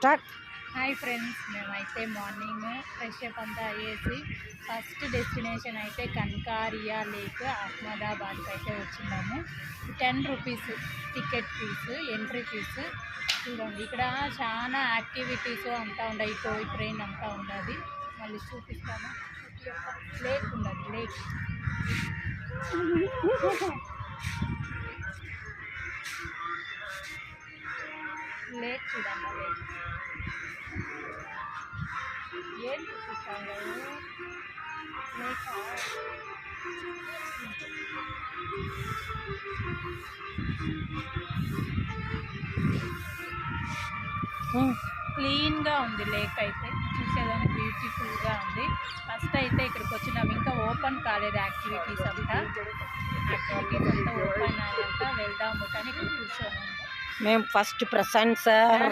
Start. Hi friends, మేమైతే morning fresh up అంతా అయ్యేసి first destination అయితే కన్కారియా లేక్ అహ్మదాబాద్కి అయితే వచ్చినాము. 10 rupees ticket fees, entry fees. చూడండి, ఇక్కడ చాలా యాక్టివిటీస్ అంతా ఉన్నాయి, టోయ్ ట్రైన్ అంతా ఉన్నది. మళ్ళీ చూపిస్తాను. లేక్ ఉన్నది, లేక్ లేక్ చూడండి. లేక్ ఏం చూపిస్తాను లేక క్లీన్గా ఉంది. లేక్ అయితే చూసేదానికి బ్యూటిఫుల్గా ఉంది. ఫస్ట్ అయితే ఇక్కడికి వచ్చినాము, ఇంకా ఓపెన్ కాలేదు యాక్టివిటీస్ అంతా ఓపెన్ అయ్యాక వెళ్దాము కానీ ఇక్కడ కూర్చొని మేము ఫస్ట్ ప్రశాంత్ సార్